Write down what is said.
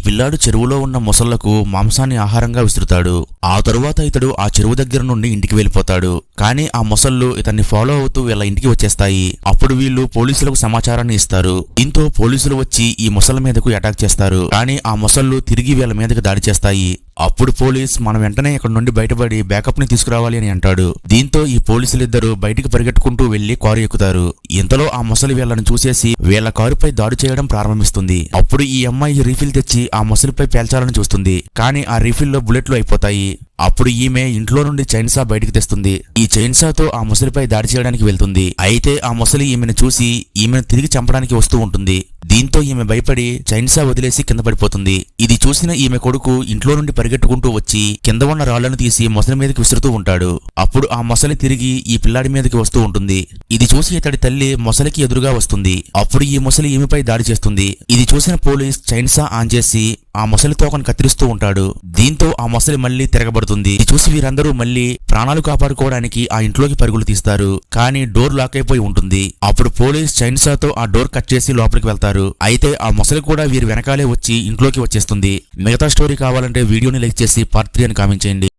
పిల్లాడు చెరువులో ఉన్న మొసళ్లకు మాంసాన్ని ఆహారంగా విసురుతాడు. ఆ తరువాత ఇతడు ఆ చెరువు దగ్గర నుండి ఇంటికి వెళ్ళిపోతాడు. కానీ ఆ మొసళ్ళు ఇతన్ని ఫాలో అవుతూ వీళ్ళ ఇంటికి వచ్చేస్తాయి. అప్పుడు వీళ్ళు పోలీసులకు సమాచారాన్ని ఇస్తారు. దీంతో పోలీసులు వచ్చి ఈ మొసళ్ళ మీదకు అటాక్ చేస్తారు. కానీ ఆ మొసళ్ళు తిరిగి వీళ్ళ మీదకి దాడి చేస్తాయి. అప్పుడు పోలీస్ మనం వెంటనే ఇక్కడ నుండి బయటపడి బ్యాకప్ ని తీసుకురావాలి అని అంటాడు. దీంతో ఈ పోలీసులిద్దరూ బయటికి పరిగెట్టుకుంటూ వెళ్లి కారు ఎక్కుతారు. ఇంతలో ఆ మొసలి వీళ్ళని చూసేసి వీళ్ళ కారుపై దాడి చేయడం ప్రారంభిస్తుంది. అప్పుడు ఈ అమ్మాయి రీఫిల్ తెచ్చి ఆ మొసలిపై పేల్చాలని చూస్తుంది. కానీ ఆ రీఫిల్ లో బుల్లెట్లు అయిపోతాయి. అప్పుడు ఈమె ఇంట్లో నుండి చైన్సా బయటికి తెస్తుంది. ఈ చైన్సాతో ఆ ముసలిపై దాడి చేయడానికి వెళ్తుంది. అయితే ఆ ముసలి ఈమెను చూసి ఈమెను తిరిగి చంపడానికి వస్తూ ఉంటుంది. దీంతో ఈమె భయపడి చైన్సా వదిలేసి కింద పడిపోతుంది. ఇది చూసిన ఈమె కొడుకు ఇంట్లో నుండి పరిగెట్టుకుంటూ వచ్చి కింద ఉన్న రాళ్లను తీసి మొసలి మీదకి విసురుతూ ఉంటాడు. అప్పుడు ఆ మొసలి తిరిగి ఈ పిల్లాడి మీదకి వస్తూ ఉంటుంది. ఇది చూసి ఇతడి తల్లి మొసలికి ఎదురుగా వస్తుంది. అప్పుడు ఈ మొసలి ఈమెపై దాడి చేస్తుంది. ఇది చూసిన పోలీస్ చైన్సా ఆన్ చేసి ఆ మొసలి తోకను కత్తిరిస్తూ ఉంటాడు. దీంతో ఆ మొసలి మళ్లీ తిరగబడుతుంది. ఇది చూసి వీరందరూ మళ్లీ ప్రాణాలు కాపాడుకోవడానికి ఆ ఇంట్లోకి పరుగులు తీస్తారు. కానీ డోర్ లాక్ అయిపోయి ఉంటుంది. అప్పుడు పోలీస్ చైన్సాతో ఆ డోర్ కట్ చేసి లోపలికి వెళ్తారు. అయితే ఆ మొసలి కూడా వీరి వెనకాలే వచ్చి ఇంట్లోకి వచ్చేస్తుంది. మిగతా స్టోరీ కావాలంటే వీడియోని లైక్ చేసి పార్ట్ 3 అని కామెంట్ చేయండి.